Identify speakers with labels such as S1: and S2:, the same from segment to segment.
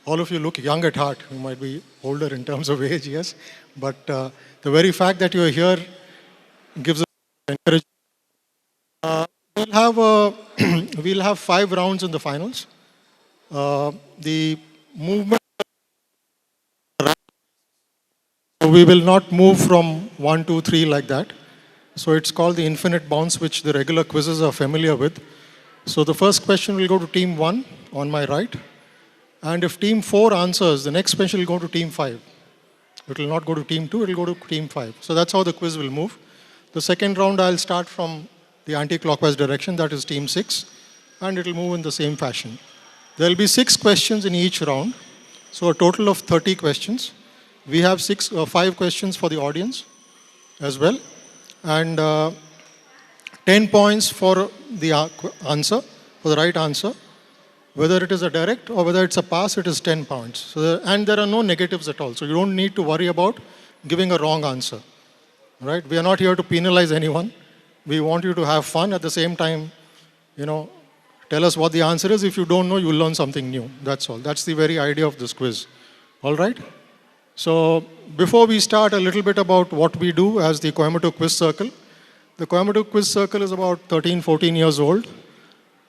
S1: All of you look young at heart. You might be older in terms of age, yes. But the very fact that you are here gives us encouragement. We'll have we'll have 5 rounds in the finals. The movement, we will not move from 1, 2, 3 like that. So it's called the infinite bounce, which the regular quizzes are familiar with. So the first question will go to team 1 on my right. And if team 4 answers, the next question will go to team 5. It will not go to team 2, it will go to team 5. So that's how the quiz will move. The second round, I'll start from the anti-clockwise direction, that is team 6, and it will move in the same fashion. There will be 6 questions in each round, so a total of 30 questions. We have 5 questions for the audience as well, and 10 points for the answer, for the right answer. Whether it is a direct or whether it's a pass, it is 10 points. So and there are no negatives at all. So you don't need to worry about giving a wrong answer. Right? We are not here to penalize anyone. We want you to have fun at the same time, tell us what the answer is. If you don't know, you'll learn something new. That's all. That's the very idea of this quiz. All right? So before we start, a little bit about what we do as the Coimbatore Quiz Circle. The Coimbatore Quiz Circle is about 13, 14 years old.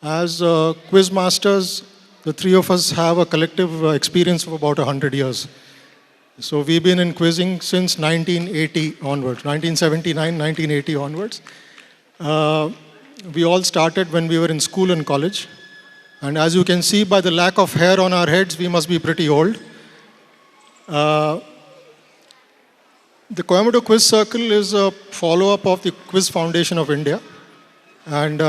S1: As quiz masters, the 3 of us have a collective experience of about 100 years. So we've been in quizzing since 1980 onwards, 1979, 1980 onwards. We all started when we were in school and college. And as you can see by the lack of hair on our heads, we must be pretty old. The Coimbatore Quiz Circle is a follow-up of the Quiz Foundation of India. And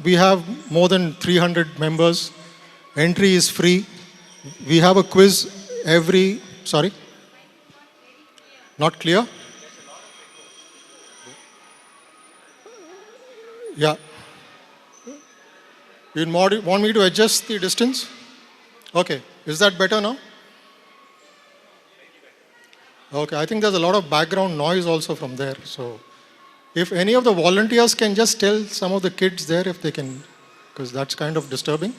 S1: we have more than 300 members. Entry is free. We have a quiz sorry? Not clear? Yeah. You want me to adjust the distance? Okay. Is that better now? Okay. I think there's a lot of background noise also from there. So if any of the volunteers can just tell some of the kids there if they can, because that's kind of disturbing.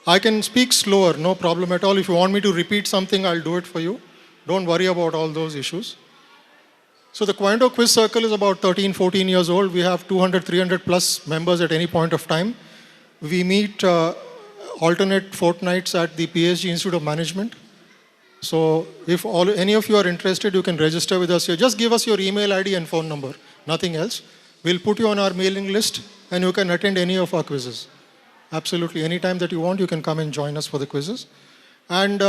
S1: I can speak slower, no problem at all. If you want me to repeat something, I'll do it for you. Don't worry about all those issues. So the Coimbatore Quiz Circle is about 13, 14 years old. We have 200, 300 plus members at any point of time. We meet alternate fortnights at the PSG Institute of Management. So if any of you are interested, you can register with us here. Just give us your email ID and phone number, nothing else. We'll put you on our mailing list and you can attend any of our quizzes. Absolutely, anytime that you want, you can come and join us for the quizzes. And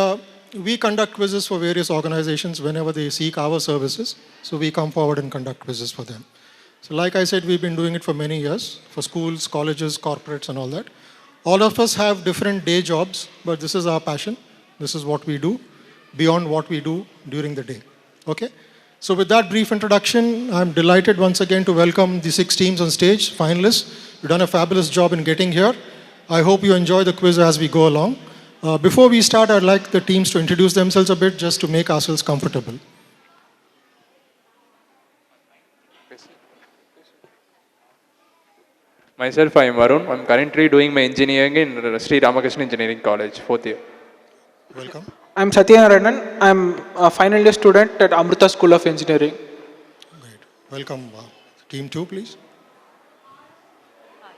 S1: we conduct quizzes for various organizations whenever they seek our services. So we come forward and conduct quizzes for them. So like I said, we've been doing it for many years, for schools, colleges, corporates and all that. All of us have different day jobs, but this is our passion. This is what we do, beyond what we do during the day. Okay? So with that brief introduction, I'm delighted once again to welcome the 6 teams on stage, finalists. You've done a fabulous job in getting here. I hope you enjoy the quiz as we go along. Before we start, I'd like the teams to introduce themselves a bit just to make ourselves comfortable.
S2: Myself, I am Varun. I'm currently doing my engineering in Sri Ramakrishna Engineering College, 4th year.
S1: Welcome.
S3: I'm Satyanarayanan. I'm a final year student at Amrita School of Engineering.
S1: Great. Welcome. Team 2, please.
S4: Hi,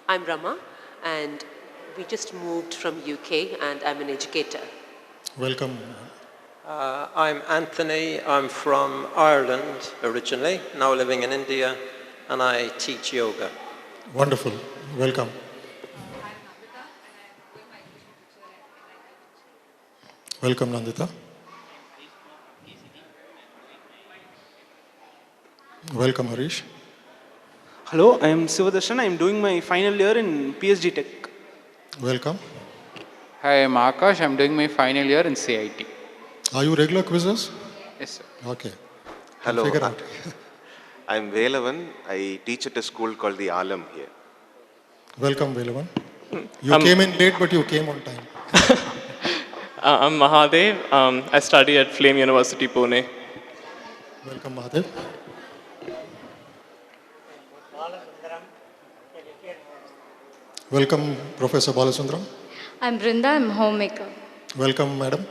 S4: I'm Rama, and we just moved from UK, and I'm an educator.
S1: Welcome.
S5: I'm Anthony. I'm from Ireland originally, now living in India, and I teach yoga.
S1: Wonderful. Welcome. Welcome, Nandita. Welcome, Harish.
S6: Hello, I am Sivadarshan. I am doing my final year in PSG Tech.
S1: Welcome.
S7: Hi, I'm Akash. I'm doing my final year in CIT.
S1: Are you regular quizzers?
S7: Yes, sir.
S1: Okay.
S8: Hello,
S1: Figure out.
S8: I'm Velavan. I teach at a school called the Alam here.
S1: Welcome, Velavan. You came in late, but you came on time.
S9: I'm Mahadev. I study at Flame University, Pune.
S1: Welcome, Mahadev. Welcome, Professor Balasundram.
S10: I'm Brinda, I'm homemaker.
S1: Welcome, madam.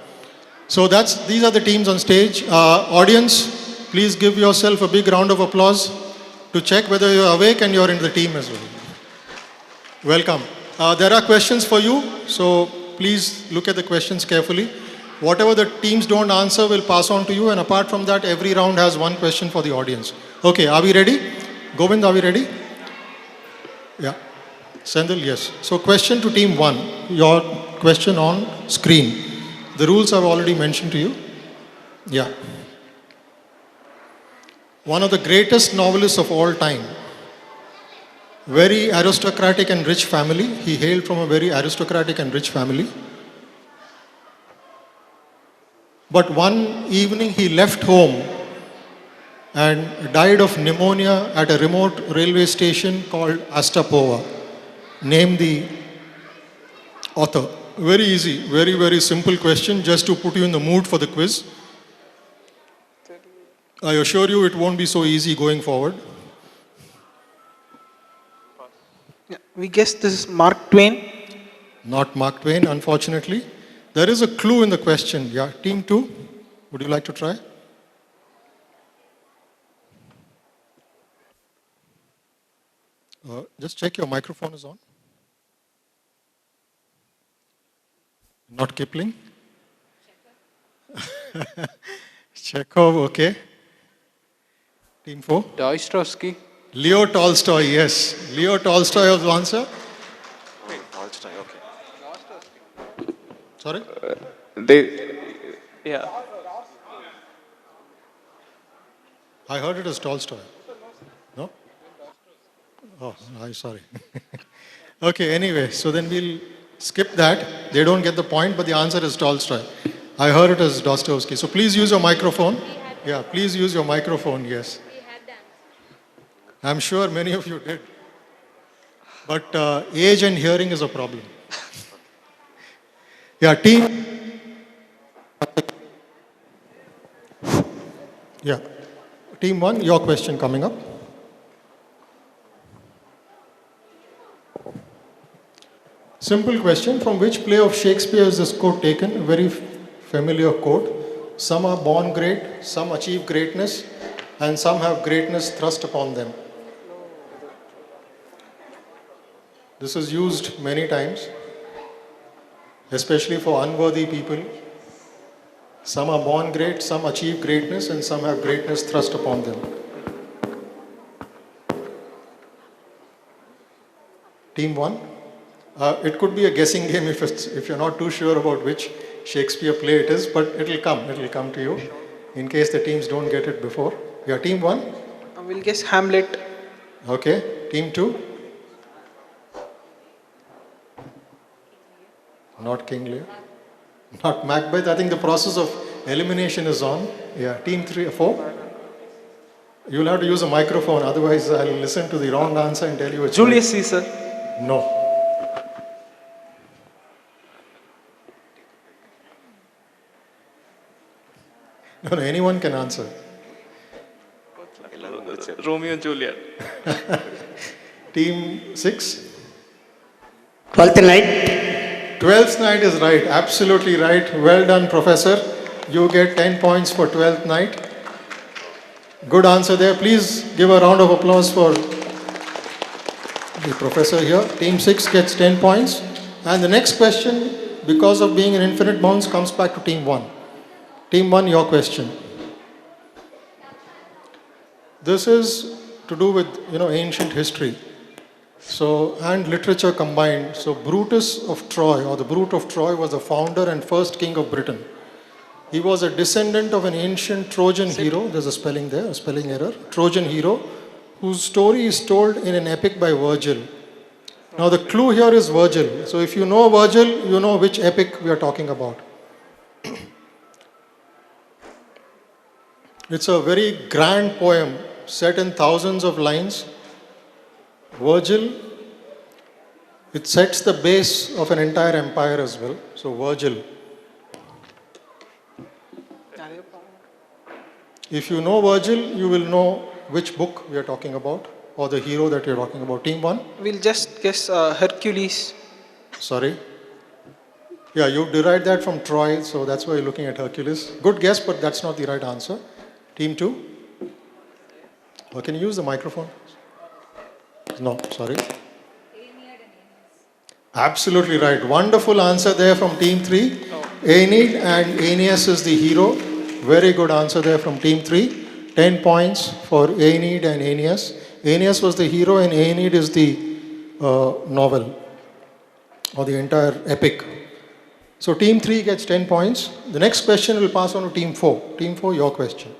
S1: So these are the teams on stage. Audience, please give yourself a big round of applause to check whether you're awake and you're in the team as well. Welcome. There are questions for you, so please look at the questions carefully. Whatever the teams don't answer will pass on to you, and apart from that, every round has one question for the audience. Okay, are we ready? Govind, are we ready? Yeah. Sendil, yes. So question to team 1, your question on screen. The rules I've already mentioned to you. Yeah. One of the greatest novelists of all time. Very aristocratic and rich family. He hailed from a very aristocratic and rich family. But one evening he left home and died of pneumonia at a remote railway station called Astapova. Name the author. Very easy, very, very simple question just to put you in the mood for the quiz. I assure you it won't be so easy going forward.
S3: Yeah, we guess this is Mark Twain.
S1: Not Mark Twain, unfortunately. There is a clue in the question. Yeah, team 2, would you like to try? Just check your microphone is on. Not Kipling? Chekhov, okay. Team 4?
S7: Dostoevsky.
S1: Leo Tolstoy, yes. Leo Tolstoy was the answer.
S8: Wait, Tolstoy, okay.
S1: Sorry?
S9: Yeah.
S1: I heard it as Tolstoy. No? Oh, I'm sorry. Okay, anyway, so then we'll skip that. They don't get the point, but the answer is Tolstoy. I heard it as Dostoevsky. So please use your microphone. Yeah, please use your microphone, yes. I'm sure many of you did. But age and hearing is a problem. Yeah, team. Yeah. Team 1, your question coming up. Simple question. From which play of Shakespeare is this quote taken? A very familiar quote. Some are born great, some achieve greatness, and some have greatness thrust upon them. This is used many times, especially for unworthy people. Some are born great, some achieve greatness, and some have greatness thrust upon them. Team 1. It could be a guessing game if you're not too sure about which Shakespeare play it is, but it'll come to you in case the teams don't get it before. Yeah, team 1?
S3: We'll guess Hamlet.
S1: Okay, team 2? Not King Lear. Not Macbeth. I think the process of elimination is on. Yeah, team 3 or 4? You'll have to use a microphone, otherwise I'll listen to the wrong answer and tell you it's
S6: Julius Caesar.
S1: No. No, anyone can answer.
S9: Romeo and Juliet.
S1: Team 6?
S11: 12th Night.
S1: 12th Night is right, absolutely right. Well done, Professor. You get 10 points for 12th Night. Good answer there. Please give a round of applause for the professor here. Team 6 gets 10 points. And the next question, because of being an infinite bounce, comes back to Team 1. Team 1, your question. This is to do with, ancient history. So, and literature combined. So, Brutus of Troy, or the Brute of Troy, was the founder and first king of Britain. He was a descendant of an ancient Trojan hero. There's a spelling there, a spelling error. Trojan hero, whose story is told in an epic by Virgil. Now, the clue here is Virgil. So, if you know Virgil, you know which epic we are talking about. It's a very grand poem set in thousands of lines. Virgil, it sets the base of an entire empire as well. So Virgil. If you know Virgil, you will know which book we are talking about. or the hero that you're talking about? Team 1?
S3: We'll just guess Hercules.
S1: Sorry? Yeah, you derived that from Troy, so that's why you're looking at Hercules. Good guess, but that's not the right answer. Team 2? Or can you use the microphone? No, sorry. Absolutely right. Wonderful answer there from Team 3. Aeneid and Aeneas is the hero. Very good answer there from Team 3. 10 points for Aeneid and Aeneas. Aeneas was the hero and Aeneid is the novel or the entire epic. So Team 3 gets 10 points. The next question will pass on to Team 4. Team 4, your question.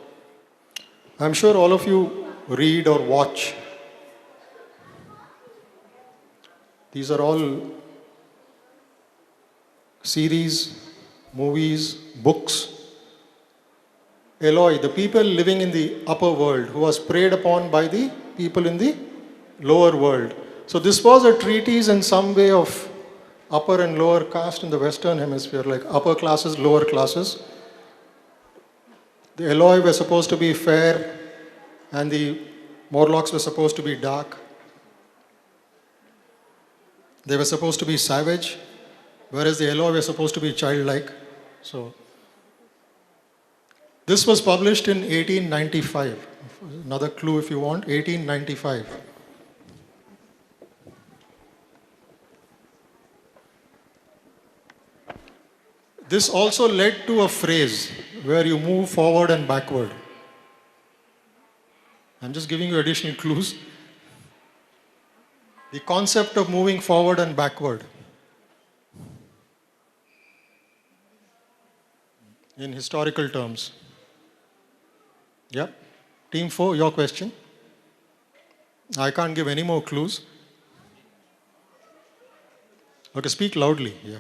S1: I'm sure all of you read or watch. These are all series, movies, books. Eloi, the people living in the upper world who was preyed upon by the people in the lower world. So this was a treatise in some way of upper and lower caste in the Western Hemisphere, like upper classes, lower classes. The Eloi were supposed to be fair and the Morlocks were supposed to be dark. They were supposed to be savage, whereas the Eloi were supposed to be childlike. So this was published in 1895. Another clue if you want, 1895. This also led to a phrase where you move forward and backward. I'm just giving you additional clues. The concept of moving forward and backward in historical terms. Yeah. Team 4, your question. I can't give any more clues. Okay, speak loudly. Yeah.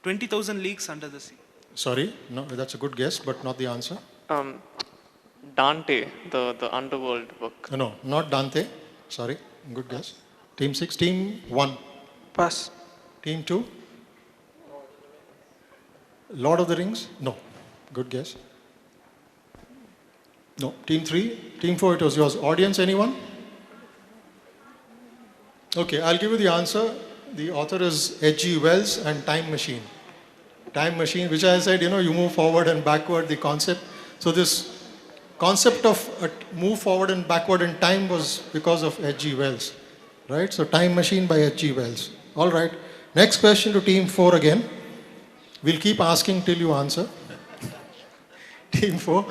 S6: 20,000 leagues under the sea.
S1: Sorry, no, that's a good guess, but not the answer.
S9: Dante, the underworld book.
S1: No, not Dante. Sorry, good guess. Team 6, Team 1.
S3: Pass.
S1: Team 2. Lord of the Rings? No. Good guess. No. Team 3. Team 4, it was yours. Audience, anyone? Okay, I'll give you the answer. The author is H.G. Wells and Time Machine. Time Machine, which I said, you move forward and backward, the concept. So this concept of move forward and backward in time was because of H.G. Wells. Right? So Time Machine by H.G. Wells. All right. Next question to Team 4 again. We'll keep asking till you answer. Team 4.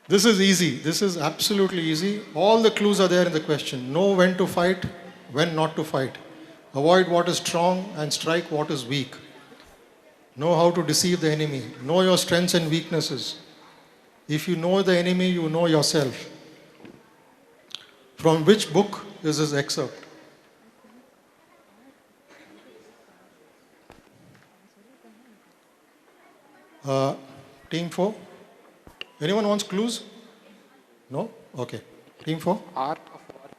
S1: This is easy. This is absolutely easy. All the clues are there in the question. Know when to fight, when not to fight. Avoid what is strong and strike what is weak. Know how to deceive the enemy. Know your strengths and weaknesses. If you know the enemy, you know yourself. From which book is this excerpt? Team 4. Anyone wants clues? No? Okay. Team 4.
S7: Art of War.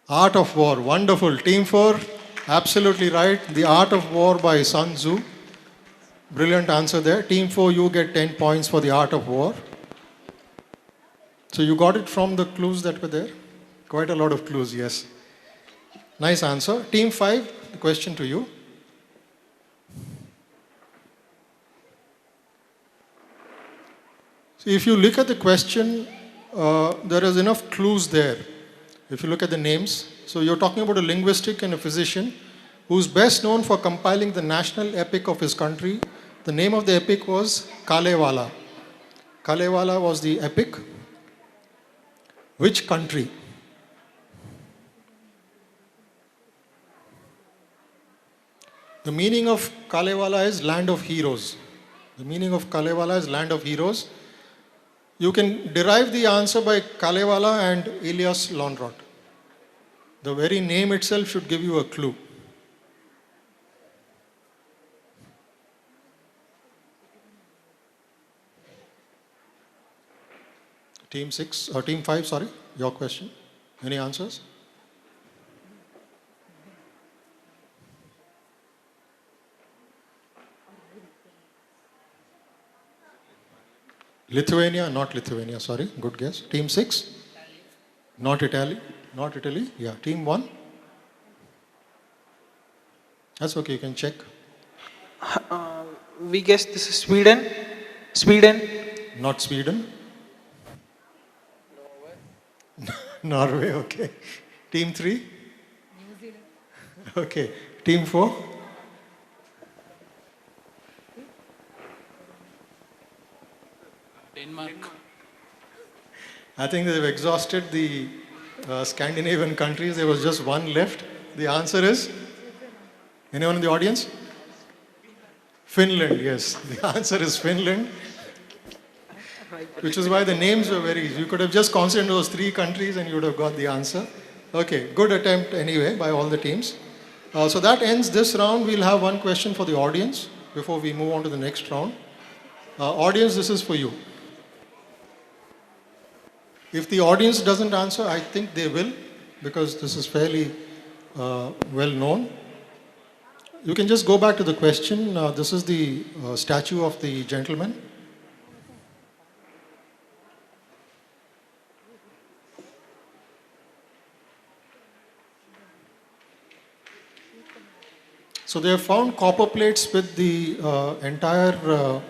S1: Art of War. Wonderful. Team 4. Absolutely right. The Art of War by Sun Tzu. Brilliant answer there. Team 4, you get 10 points for the Art of War. So you got it from the clues that were there? Quite a lot of clues, yes. Nice answer. Team 5, the question to you. So if you look at the question, there is enough clues there. If you look at the names. So you're talking about a linguistic and a physician who's best known for compiling the national epic of his country. The name of the epic was Kalevala. Kalevala was the epic. Which country? The meaning of Kalevala is land of heroes. The meaning of Kalevala is land of heroes. You can derive the answer by Kalevala and Elias Lonrot. The very name itself should give you a clue. Team 6 or Team 5, sorry, your question. Any answers? Lithuania, not Lithuania, sorry. Good guess. Team 6? Not Italy. Not Italy. Yeah. Team 1? That's okay, you can check.
S3: We guess this is Sweden. Sweden.
S1: Not Sweden. Norway, okay. Team 3? New Zealand. Okay. Team 4?
S7: Denmark.
S1: I think they've exhausted the Scandinavian countries. There was just one left. The answer is? Anyone in the audience? Finland, yes. The answer is Finland. Which is why the names were very easy. You could have just concentrated on those 3 countries and you would have got the answer. Okay, good attempt anyway by all the teams. So that ends this round. We'll have one question for the audience before we move on to the next round. Audience, this is for you. If the audience doesn't answer, I think they will, because this is fairly well known. You can just go back to the question. This is the statue of the gentleman. So they have found copper plates with the entire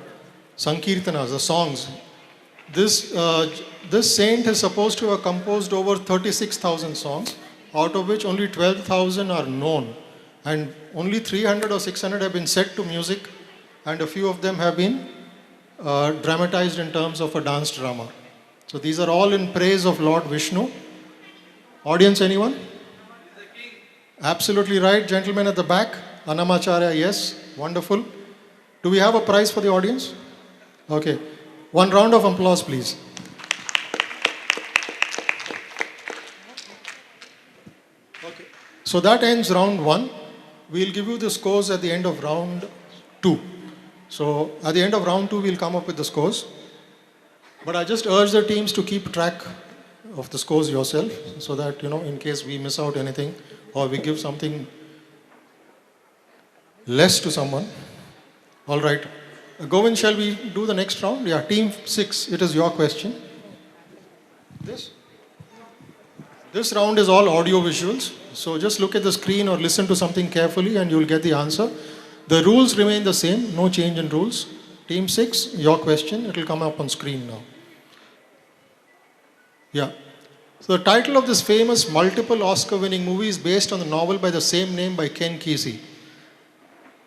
S1: Sankirtanas, the songs. This saint is supposed to have composed over 36,000 songs, out of which only 12,000 are known. And only 300 or 600 have been set to music, and a few of them have been dramatized in terms of a dance drama. So these are all in praise of Lord Vishnu. Audience, anyone? Absolutely right. Gentlemen at the back. Annamacharya, yes. Wonderful. Do we have a prize for the audience? Okay. One round of applause, please. Okay. So that ends round 1. We'll give you the scores at the end of round 2. So at the end of round 2, we'll come up with the scores. But I just urge the teams to keep track of the scores yourself, so that, in case we miss out anything or we give something less to someone. All right. Govind, shall we do the next round? Yeah, team 6, it is your question. This round is all audio visuals. So just look at the screen or listen to something carefully and you'll get the answer. The rules remain the same, no change in rules. Team 6, your question, it will come up on screen now. Yeah. So the title of this famous multiple Oscar-winning movie is based on the novel by the same name by Ken Kesey.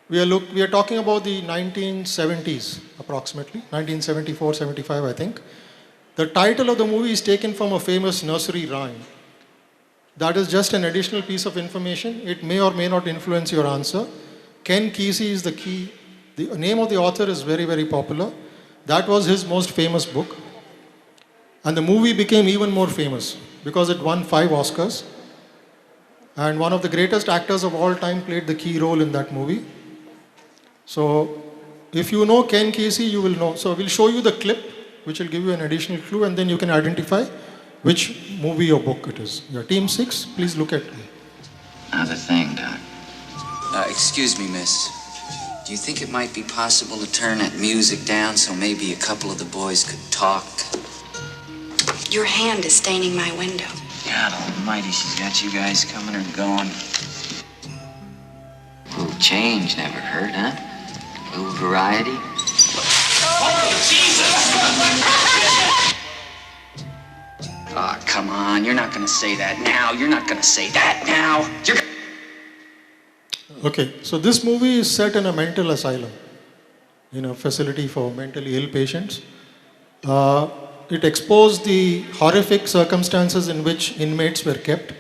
S1: We are talking about the 1970s, approximately, 1974, 75, I think. The title of the movie is taken from a famous nursery rhyme. That is just an additional piece of information. It may or may not influence your answer. Ken Kesey is the key. The name of the author is very, very popular. That was his most famous book. And the movie became even more famous because it won 5 Oscars. And one of the greatest actors of all time played the key role in that movie. So if you know Ken Kesey, you will know. So we'll show you the clip, which will give you an additional clue, and then you can identify which movie or book it is. Your team 6, please look at me.
S12: Another thing, Doc. Excuse me, miss. Do you think it might be possible to turn that music down so maybe a couple of the boys could talk?
S13: Your hand is staining my window.
S12: God almighty, she's got you guys coming or going. A little change never hurt, huh? A little variety. Oh, Jesus! Oh, come on. You're not going to say that now. You're not going to say that now.
S1: Okay, so this movie is set in a mental asylum, in a facility for mentally ill patients. It exposed the horrific circumstances in which inmates were kept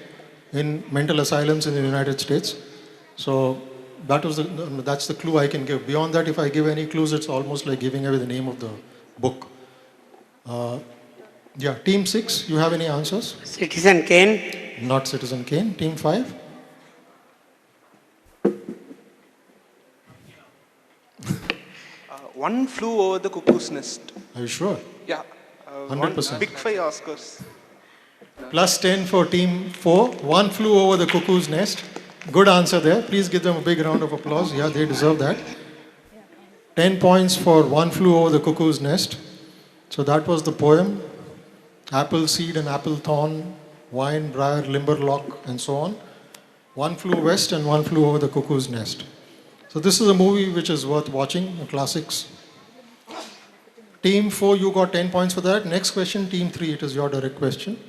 S1: in mental asylums in the United States. So that's the clue I can give. Beyond that, if I give any clues, it's almost like giving away the name of the book. Yeah, team 6, you have any answers?
S11: Citizen Kane.
S1: Not Citizen Kane. Team 5?
S6: One Flew Over the Cuckoo's Nest.
S1: Are you sure?
S6: Yeah.
S1: 100%.
S6: Big 5 Oscars.
S1: Plus 10 for team 4. One Flew Over the Cuckoo's Nest. Good answer there. Please give them a big round of applause. Yeah, they deserve that. 10 points for One Flew Over the Cuckoo's Nest. So that was the poem. Apple seed and apple thorn, vine, briar, limberlock, and so on. One flew west and one flew over the cuckoo's nest. So this is a movie which is worth watching, a classics. Team 4, you got 10 points for that. Next question, Team 3, it is your direct question.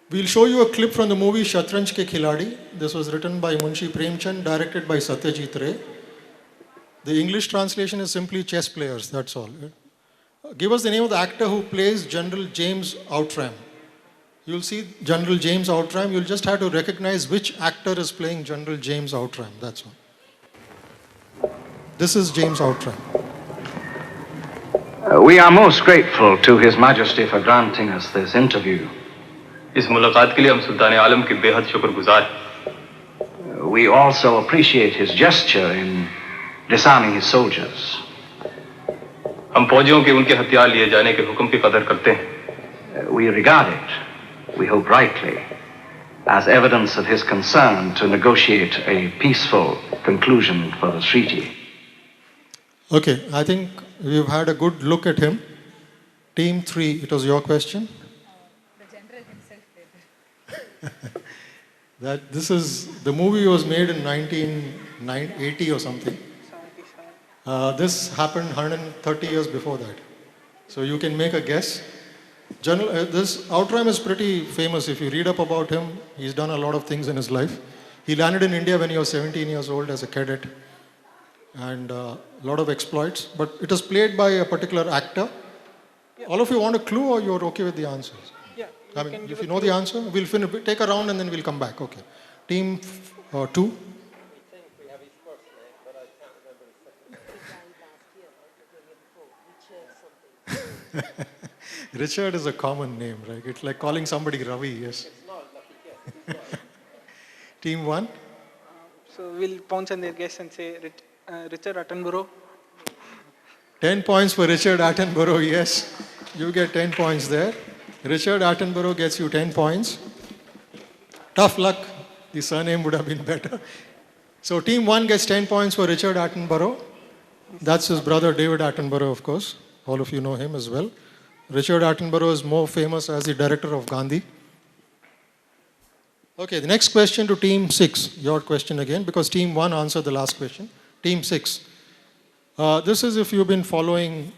S1: We'll show you a clip from the movie Shatranj Ke Khiladi. This was written by Munshi Premchand, directed by Satyajit Ray. The English translation is simply chess players, that's all. Give us the name of the actor who plays General James Outram. You'll see General James Outram, you'll just have to recognize which actor is playing General James Outram, that's all. This is James Outram.
S14: We are most grateful to His Majesty for granting us this interview.
S15: इस मुलाकात के लिए हम सुल्तान आलम के बेहद शुक्रगुजार हैं।
S14: We also appreciate his gesture in disarming his soldiers.
S15: हम फौजियों के उनके हथियार लिए जाने के हुक्म की कदर करते हैं।
S14: We regard it, we hope rightly, as evidence of his concern to negotiate a peaceful conclusion for the treaty.
S1: Okay, I think we've had a good look at him. Team 3, it was your question.
S10: The general himself did.
S1: That this is, the movie was made in 1980 or something. This happened 130 years before that. So you can make a guess. This Outram is pretty famous. If you read up about him, he's done a lot of things in his life. He landed in India when he was 17 years old as a cadet. And a lot of exploits. But it is played by a particular actor. Yeah. All of you want a clue or you're okay with the answers?
S3: Yeah.
S1: I mean, if you know the answer, we'll take a round and then we'll come back. Okay. Team 2. Richard is a common name, right? It's like calling somebody Ravi, yes. Team 1.
S3: So we'll pounce on their guess and say Richard Attenborough.
S1: 10 points for Richard Attenborough, yes. You get 10 points there. Richard Attenborough gets you 10 points. Tough luck. The surname would have been better. So team 1 gets 10 points for Richard Attenborough. That's his brother David Attenborough, of course. All of you know him as well. Richard Attenborough is more famous as the director of Gandhi. Okay, the next question to team 6. Your question again, because team 1 answered the last question. Team 6. This is if you've been following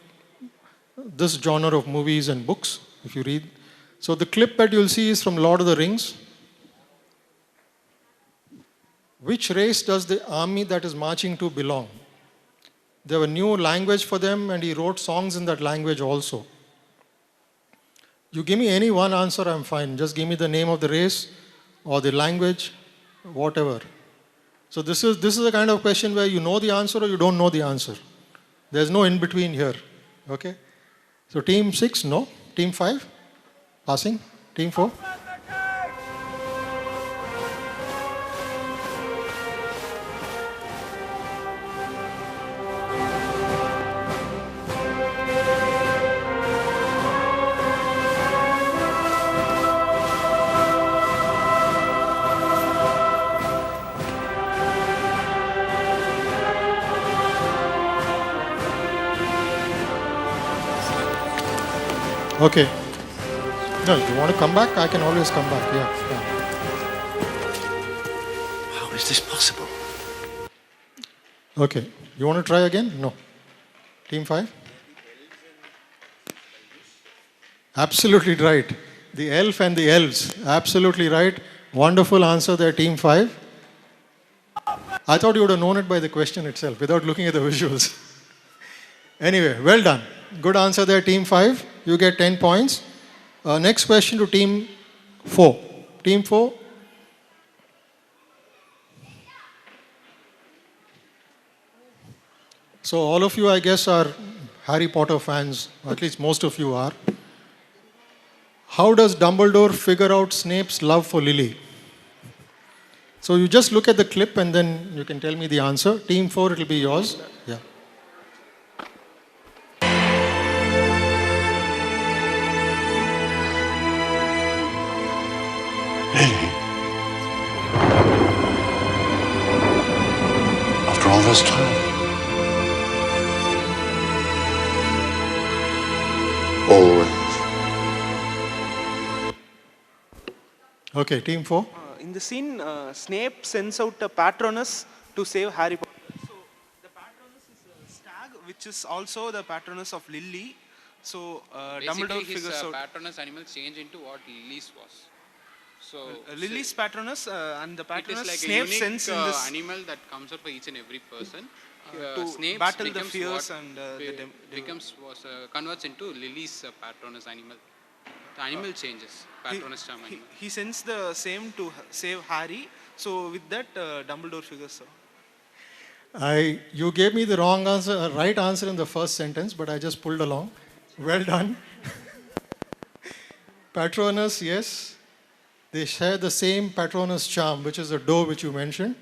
S1: this genre of movies and books, if you read. So the clip that you'll see is from Lord of the Rings. Which race does the army that is marching to belong? There were new language for them and he wrote songs in that language also. You give me any one answer, I'm fine. Just give me the name of the race or the language, whatever. So this is a kind of question where you know the answer or you don't know the answer. There's no in between here. Okay? So team 6, no. Team 5, passing. Team 4. Okay. No, if you want to come back, I can always come back. Yeah.
S8: How is this possible?
S1: Okay. You want to try again? No. Team 5? Absolutely right. The elf and the elves. Absolutely right. Wonderful answer there, Team 5. I thought you would have known it by the question itself without looking at the visuals. Anyway, well done. Good answer there, Team 5. You get 10 points. Next question to Team 4. Team 4. So all of you, I guess, are Harry Potter fans. Or at least most of you are. How does Dumbledore figure out Snape's love for Lily? So you just look at the clip and then you can tell me the answer. Team 4, it will be yours. Yeah.
S16: Lily? After all this time?
S8: Orange.
S1: Okay, team 4.
S6: In the scene, Snape sends out a Patronus to save Harry Potter. So the Patronus is a stag, which is also the Patronus of Lily. So Dumbledore
S7: Basically, his
S6: figures out
S7: Patronus animal changed into what Lily's was. So
S6: Lily's Patronus and the
S7: it
S6: Patronus
S7: is like
S6: Snape
S7: a unique
S6: sends in this
S7: animal that comes out for each and every person.
S6: to
S7: Snape
S6: battle the
S7: becomes
S6: fears
S7: what
S6: and
S7: converts into Lily's Patronus animal. The animal changes. Patronus charm animal.
S6: he sends the same to save Harry. So with that, Dumbledore figures out.
S1: You gave me the wrong answer, right answer in the first sentence, but I just pulled along. Well done. Patronus, yes. They share the same Patronus charm, which is a doe which you mentioned.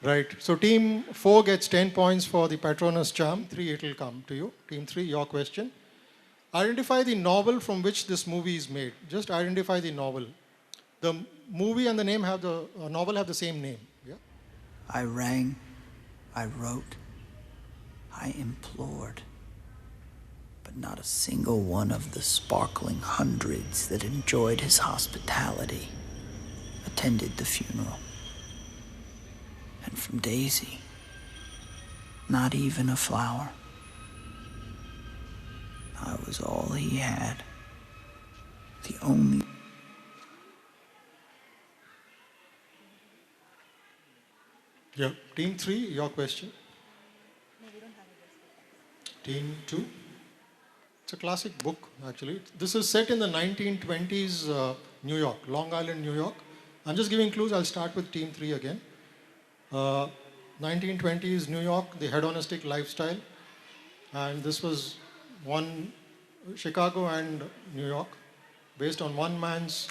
S1: Right. So team 4 gets 10 points for the Patronus charm. 3, it will come to you. Team 3, your question. Identify the novel from which this movie is made. Just identify the novel. The movie and the name have the novel have the same name. Yeah.
S16: I rang, I wrote, I implored, but not a single one of the sparkling hundreds that enjoyed his hospitality attended the funeral. And from Daisy, not even a flower. I was all he had, the only.
S1: Yeah. Team 3, your question. Team 2. It's a classic book, actually. This is set in the 1920s New York, Long Island, New York. I'm just giving clues. I'll start with Team 3 again. 1920s New York, the hedonistic lifestyle. And this was Chicago and New York, based on one man's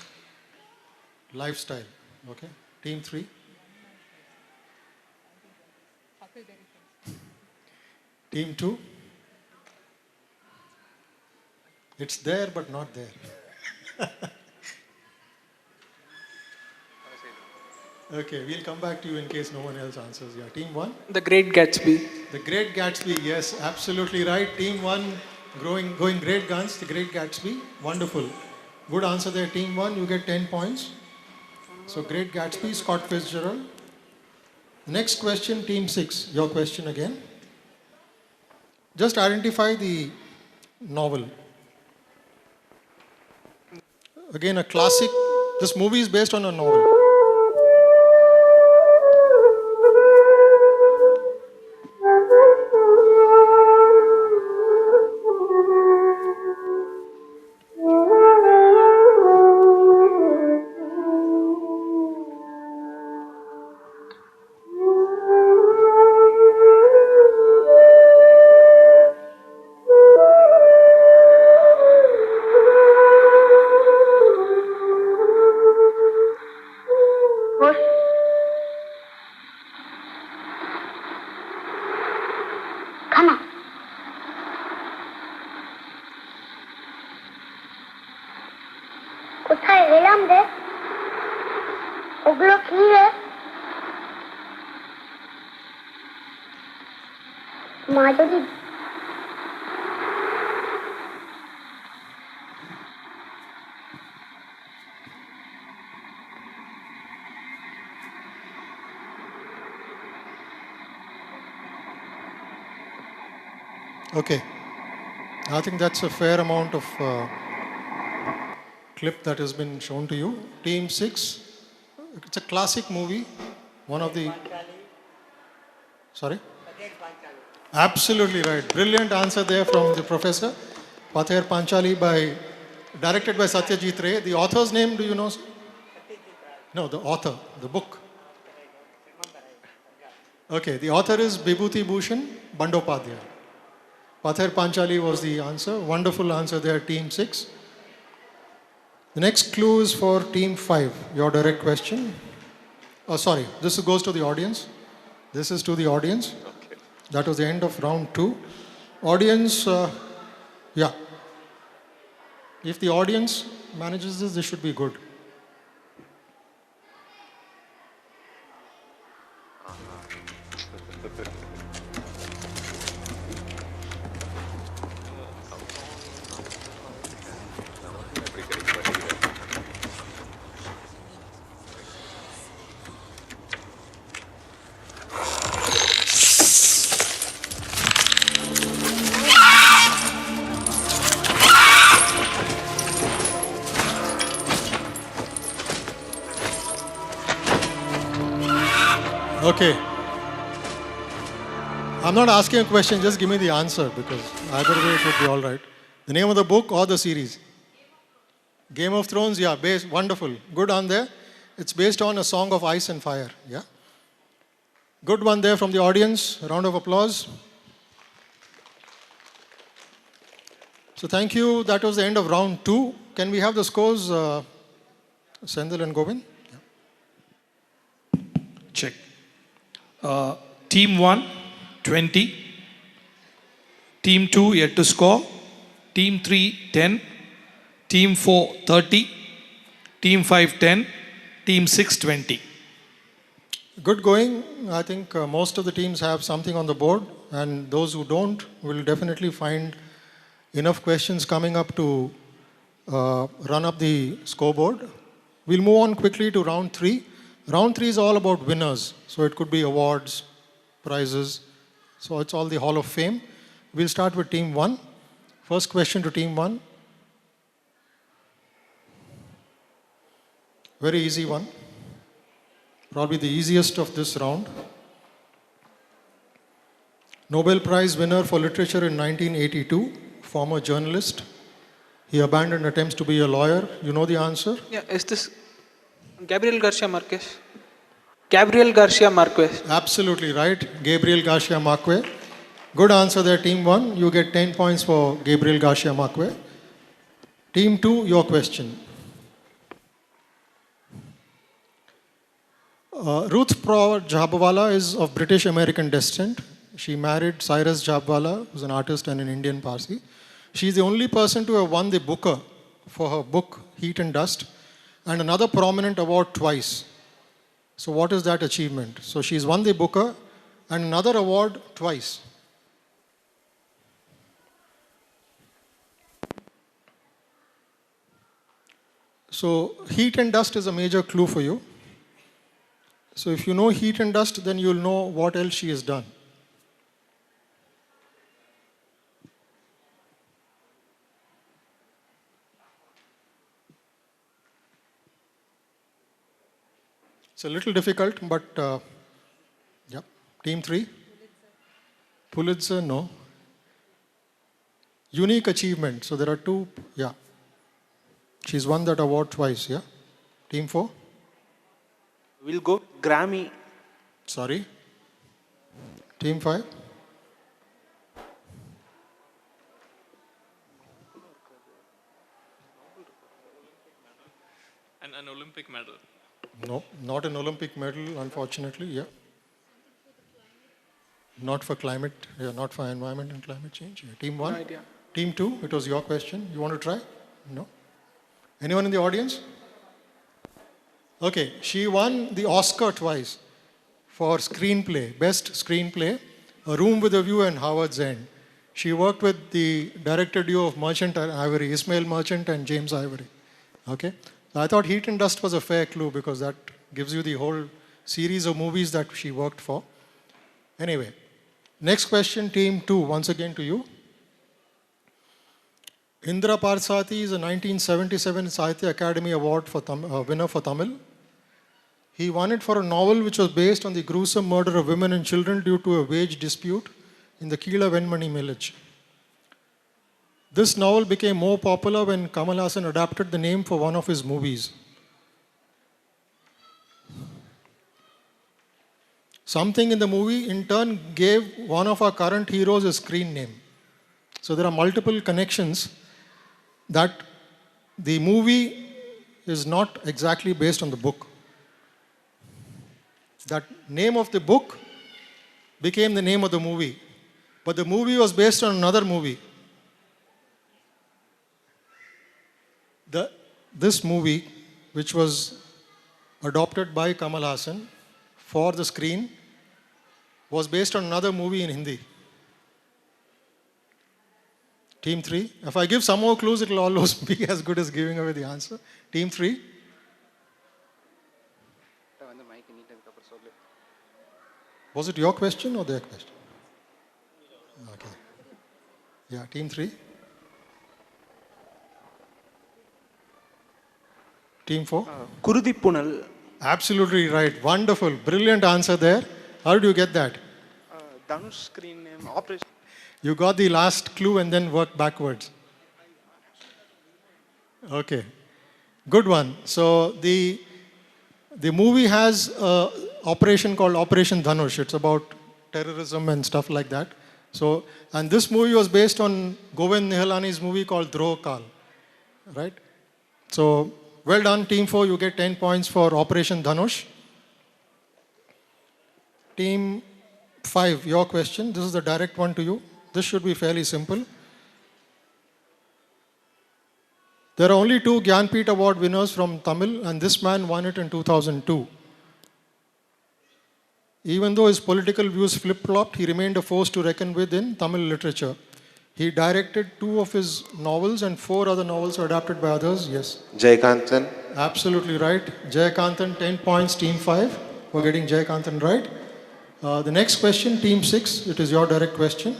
S1: lifestyle. Okay. Team 3. Team 2. It's there but not there. Okay, we'll come back to you in case no one else answers. Yeah, Team 1.
S3: The Great Gatsby.
S1: The Great Gatsby, yes, absolutely right. Team 1 going great guns, The Great Gatsby. Wonderful. Good answer there. Team 1, you get 10 points. So Great Gatsby, Scott Fitzgerald. Next question, Team 6. Your question again. Just identify the novel. Again, a classic. This movie is based on a novel.
S17: কোথায় গেলাম রে? ওগুলো কি রে? মা যদি
S1: Okay. I think that's a fair amount of clip that has been shown to you. Team 6. It's a classic movie. One of the... Sorry? Absolutely right. Brilliant answer there from the professor. Pather Panchali, directed by Satyajit Ray. The author's name, do you know? No, the author, the book. Okay, the author is Bibhuti Bhushan Bandopadhyay. Pather Panchali was the answer. Wonderful answer there, Team 6. The next clue is for Team 5, your direct question. Oh, sorry, this goes to the audience. This is to the audience.
S8: Okay.
S1: That was the end of round 2. Audience, yeah. If the audience manages this should be good. Okay. I'm not asking a question, just give me the answer because either way it would be all right. The name of the book or the series? Game of Thrones, yeah, wonderful. Good on there. It's based on a song of ice and fire, yeah? Good one there from the audience. A round of applause. So thank you. That was the end of round 2. Can we have the scores, Sendil and Govind?
S18: Check. Team 1, 20. Team 2, yet to score. Team 3, 10. Team 4, 30. Team 5, 10. Team 6, 20.
S1: Good going. I think most of the teams have something on the board, and those who don't will definitely find enough questions coming up to run up the scoreboard. We'll move on quickly to round 3. Round 3 is all about winners. So it could be awards, prizes. So it's all the Hall of Fame. We'll start with Team 1. First question to Team 1. Very easy one. Probably the easiest of this round. Nobel Prize winner for literature in 1982, former journalist. He abandoned attempts to be a lawyer. You know the answer?
S3: Yeah, is this Gabriel Garcia Marquez? Gabriel Garcia Marquez.
S1: Absolutely right. Gabriel Garcia Marquez. Good answer there, Team 1. You get 10 points for Gabriel Garcia Marquez. Team 2, your question. Ruth Prower Jhabwala is of British American descent. She married Cyrus Jhabwala, who's an artist and an Indian Parsi. She's the only person to have won the Booker for her book Heat and Dust, and another prominent award twice. So what is that achievement? So she's won the Booker and another award twice. So heat and dust is a major clue for you. So if you know heat and dust, then you'll know what else she has done. It's a little difficult, but yeah. Team 3. Pulitzer, no. Unique achievement. So there are 2, yeah. She's won that award twice, yeah. Team 4.
S6: We'll go Grammy.
S1: Sorry. Team 5.
S9: An Olympic medal.
S1: No, not an Olympic medal, unfortunately, yeah. Not for climate, yeah, not for environment and climate change. Yeah. Team 1.
S3: No idea.
S1: Team 2, it was your question. You want to try? No? Anyone in the audience? Okay, she won the Oscar twice for screenplay, best screenplay, A Room with a View and Howard's End. She worked with the director duo of Merchant and Ivory, Ismail Merchant and James Ivory. Okay, so I thought Heat and Dust was a fair clue because that gives you the whole series of movies that she worked for. Anyway, next question, Team 2, once again to you. Indra Parsati is a 1977 Sahitya Academy Award for winner for Tamil. He won it for a novel which was based on the gruesome murder of women and children due to a wage dispute in the Keela Venmani village. This novel became more popular when Kamal Haasan adapted the name for one of his movies. Something in the movie in turn gave one of our current heroes a screen name. So there are multiple connections that the movie is not exactly based on the book. That name of the book became the name of the movie. But the movie was based on another movie. This movie, which was adopted by Kamal Haasan for the screen, was based on another movie in Hindi. Team 3. If I give some more clues, it will almost be as good as giving away the answer. Team 3. Was it your question or their question? Okay. Yeah, Team 3. Team 4.
S6: Kurudi Punal.
S1: Absolutely right. Wonderful. Brilliant answer there. How did you get that?
S6: Dhanush screen name, Operation.
S1: You got the last clue and then worked backwards. Okay. Good one. So the movie has an operation called Operation Dhanush. It's about terrorism and stuff like that. So, and this movie was based on Govind Nihalani's movie called Droh Kal. Right? So, well done, Team 4. You get 10 points for Operation Dhanush. Team 5, your question. This is the direct one to you. This should be fairly simple. There are only 2 Gyanpith Award winners from Tamil, and this man won it in 2002. Even though his political views flip-flopped, he remained a force to reckon with in Tamil literature. He directed 2 of his novels and 4 other novels were adapted by others. Yes.
S8: Jayakanthan.
S1: Absolutely right. Jayakanthan, 10 points, Team 5 for getting Jayakanthan right. The next question, Team 6, it is your direct question.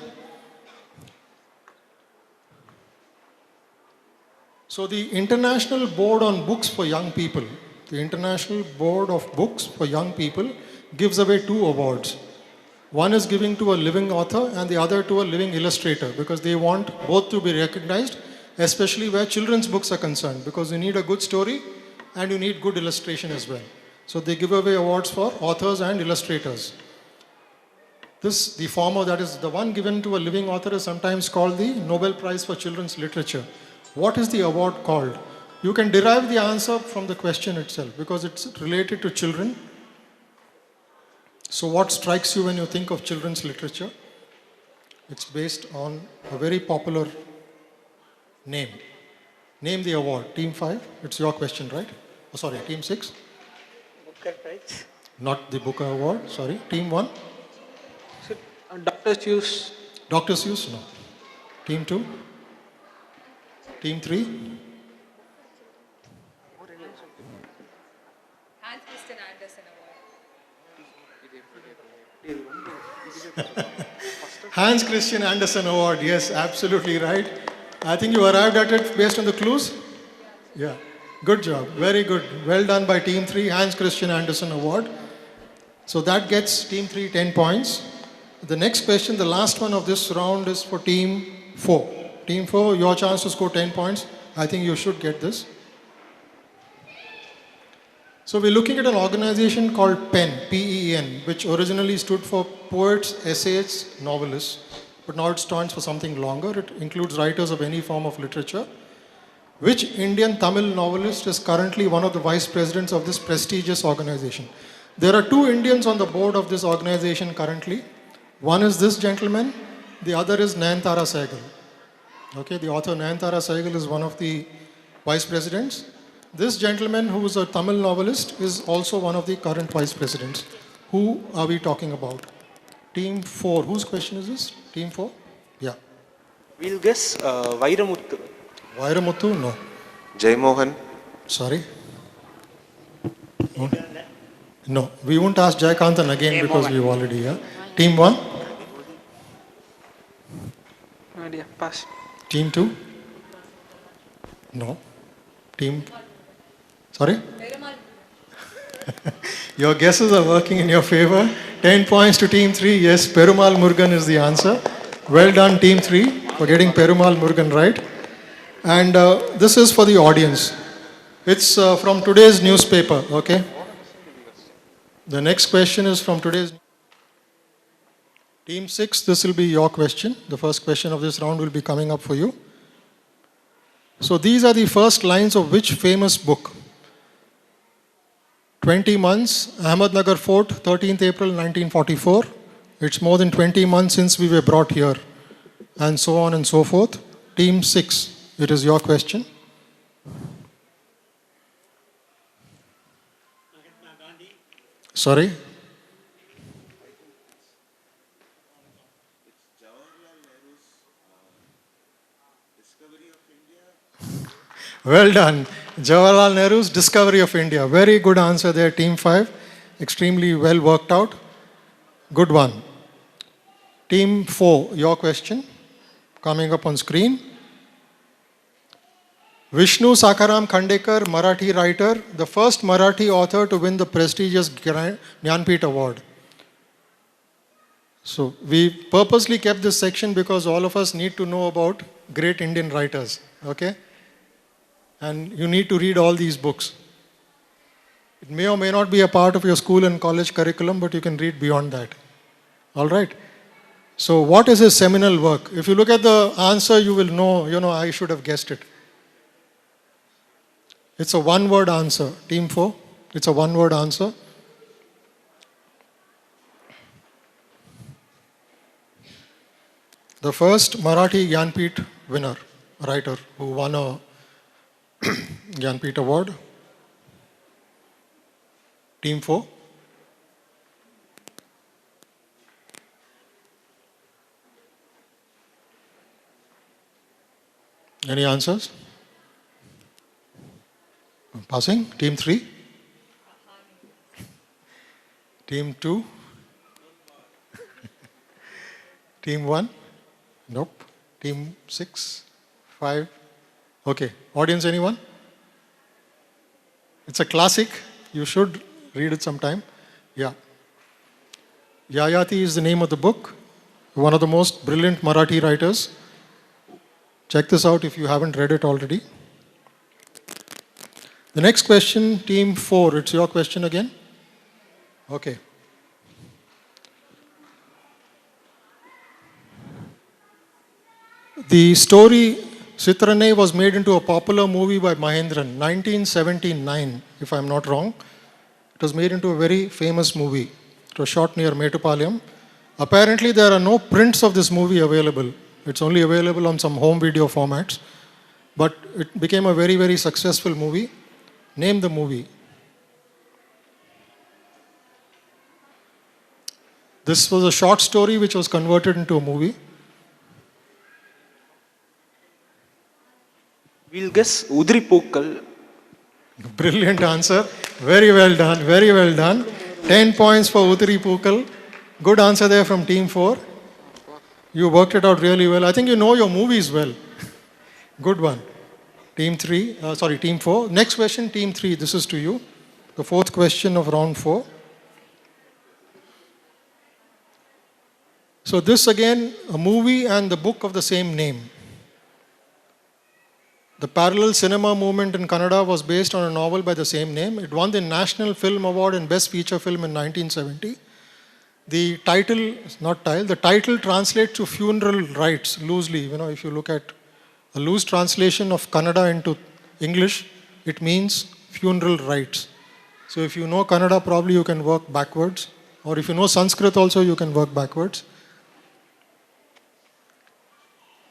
S1: So the International Board on Books for Young People, the International Board of Books for Young People gives away 2 awards. One is giving to a living author and the other to a living illustrator because they want both to be recognized, especially where children's books are concerned, because you need a good story and you need good illustration as well. So they give away awards for authors and illustrators. The former, that is the one given to a living author, is sometimes called the Nobel Prize for Children's Literature. What is the award called? You can derive the answer from the question itself because it's related to children. So what strikes you when you think of children's literature? It's based on a very popular name. Name the award. Team 5, it's your question, right? Oh, sorry, Team 6?
S3: Booker Prize.
S1: Not the Booker Award, sorry. Team 1?
S3: Dr. Seuss.
S1: Dr. Seuss? No. Team 2? Team 3?
S10: Hans Christian Andersen Award.
S1: Hans Christian Andersen Award, yes, absolutely right. I think you arrived at it based on the clues? Yeah, good job, very good. Well done by Team 3, Hans Christian Andersen Award. So that gets Team 3 10 points. The next question, the last one of this round, is for Team 4. Team 4, your chance to score 10 points. I think you should get this. So we're looking at an organization called PEN, P-E-N, which originally stood for Poets, Essayists, Novelists, but now it stands for something longer. It includes writers of any form of literature. Which Indian Tamil novelist is currently one of the vice presidents of this prestigious organization? There are 2 Indians on the board of this organization currently. One is this gentleman, the other is Nayanthara Sehgal. Okay, the author Nayanthara Sehgal is one of the vice presidents. This gentleman, who is a Tamil novelist, is also one of the current vice presidents. Who are we talking about? Team 4. Whose question is this? Team 4? Yeah.
S6: We'll guess Vairamuthu.
S1: Vairamuthu? No.
S8: Jaymohan.
S1: Sorry? No. We won't ask Jayakanthan again because we've already, yeah. Team 1?
S3: No idea. Pass.
S1: Team 2? No. Team... Sorry? Your guesses are working in your favor. 10 points to Team 3. Yes, Perumal Murugan is the answer. Well done, Team 3, for getting Perumal Murugan right. And this is for the audience. It's from today's newspaper, okay? The next question is from today's... Team 6, this will be your question. The first question of this round will be coming up for you. So these are the first lines of which famous book? 20 months, Ahmednagar Fort, 13th April 1944. It's more than 20 months since we were brought here. And so on and so forth. Team 6, it is your question. Sorry? Well done. Jawaharlal Nehru's Discovery of India. Very good answer there, Team 5. Extremely well worked out. Good one. Team 4, your question. Coming up on screen. Vishnu Sakaram Khandekar, Marathi writer, the first Marathi author to win the prestigious Jnanpith Award. So we purposely kept this section because all of us need to know about great Indian writers, okay? And you need to read all these books. It may or may not be a part of your school and college curriculum, but you can read beyond that. All right? So what is his seminal work? If you look at the answer, you will know, I should have guessed it. It's a one-word answer. Team 4, it's a one-word answer. The first Marathi Jnanpith winner, writer, who won a Jnanpith Award. Team 4. Any answers? Passing. Team 3. Team 2. Team 1. Nope. Team 6. 5. Okay. Audience, anyone? It's a classic. You should read it sometime. Yeah. Yayati is the name of the book. One of the most brilliant Marathi writers. Check this out if you haven't read it already. The next question, Team 4, it's your question again? Okay. The story Citrane was made into a popular movie by Mahendran, 1979, if I'm not wrong. It was made into a very famous movie. It was shot near Metupalayam. Apparently, there are no prints of this movie available. It's only available on some home video formats. But it became a very, very successful movie. Name the movie. This was a short story which was converted into a movie.
S6: We'll guess Udri Pokkal.
S1: Brilliant answer. Very well done. Very well done. 10 points for Udri Pokkal. Good answer there from Team 4. You worked it out really well. I think you know your movies well. Good one. Team 4. Next question, Team 3. This is to you. The fourth question of round 4. So this again, a movie and the book of the same name. The parallel cinema movement in Kannada was based on a novel by the same name. It won the National Film Award in Best Feature Film in 1970. The title translates to funeral rites loosely. If you look at a loose translation of Kannada into English, it means funeral rites. So if you know Kannada, probably you can work backwards. Or if you know Sanskrit also, you can work backwards.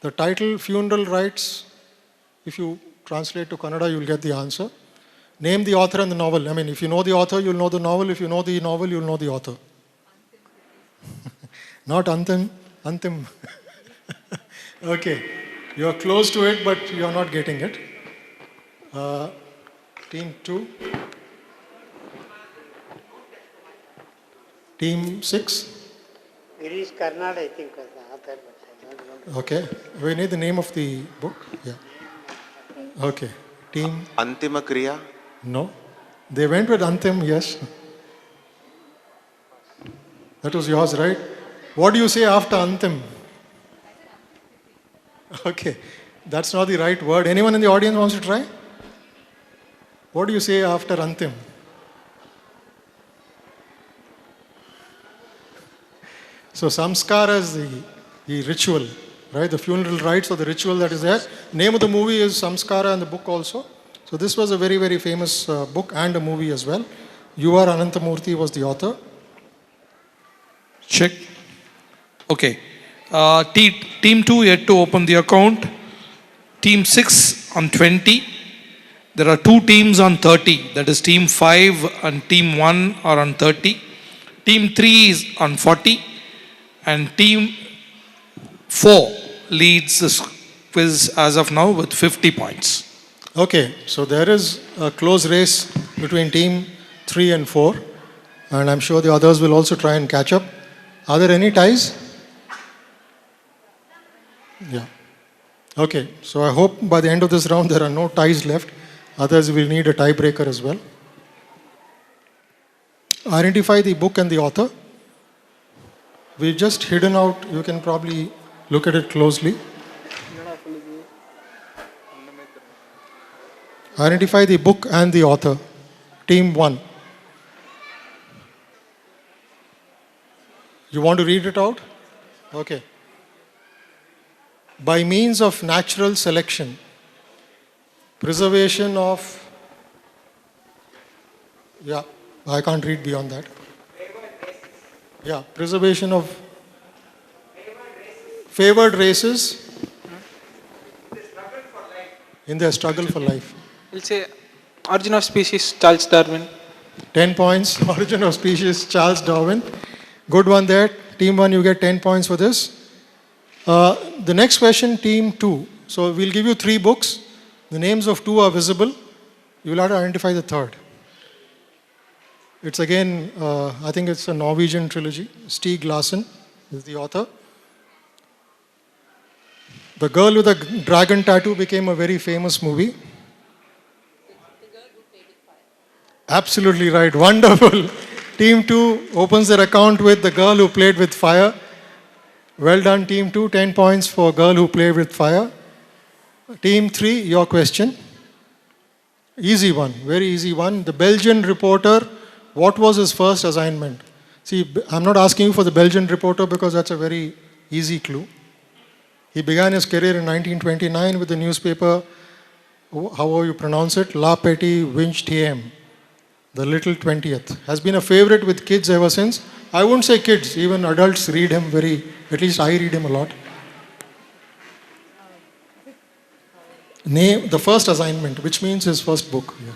S1: The title, funeral rites, if you translate to Kannada, you will get the answer. Name the author and the novel. If you know the author, you'll know the novel. If you know the novel, you'll know the author. Not Antim. Antim. Okay. You're close to it, but you're not getting it. Team 2. Team 6.
S11: Girish Karnad, I think, was the author. But I don't know.
S1: Okay. We need the name of the book. Yeah. Okay. Team.
S8: Antima Kriya?
S1: No. They went with Antim, yes. That was yours, right? What do you say after Antim? Okay. That's not the right word. Anyone in the audience wants to try? What do you say after Antim? So samskara is the ritual, right? The funeral rites or the ritual that is there. Name of the movie is Samskara and the book also. So this was a very, very famous book and a movie as well. U.R. Ananthamurthy was the author.
S18: Check. Okay. Team 2 yet to open the account. Team 6 on 20. There are 2 teams on 30. That is Team 5 and Team 1 are on 30. Team 3 is on 40. And Team 4 leads this quiz as of now with 50 points.
S1: Okay, so there is a close race between Team 3 and 4. And I'm sure the others will also try and catch up. Are there any ties? Yeah. Okay, so I hope by the end of this round there are no ties left. Otherwise, we'll need a tiebreaker as well. Identify the book and the author. We've just hidden out, you can probably look at it closely. Identify the book and the author. Team 1. You want to read it out? Okay. By means of natural selection, preservation of, yeah, I can't read beyond that. Yeah, preservation of favored races in their struggle for life.
S3: We'll say Origin of Species, Charles Darwin.
S1: 10 points. Origin of Species, Charles Darwin. Good one there. Team 1, you get 10 points for this. The next question, Team 2. So we'll give you 3 books. The names of 2 are visible. You'll have to identify the third. It's again, I think it's a Norwegian trilogy. Stieg Larsson is the author. The Girl with the Dragon Tattoo became a very famous movie. Absolutely right. Wonderful. Team 2 opens their account with The Girl Who Played with Fire. Well done, Team 2. 10 points for Girl Who Played with Fire. Team 3, your question. Easy one. Very easy one. The Belgian reporter, what was his first assignment? See, I'm not asking you for the Belgian reporter because that's a very easy clue. He began his career in 1929 with the newspaper, however you pronounce it, La Petite Vingtième, the Little 20th. Has been a favorite with kids ever since. I wouldn't say kids, even adults read him at least I read him a lot. Name the first assignment, which means his first book. Yeah.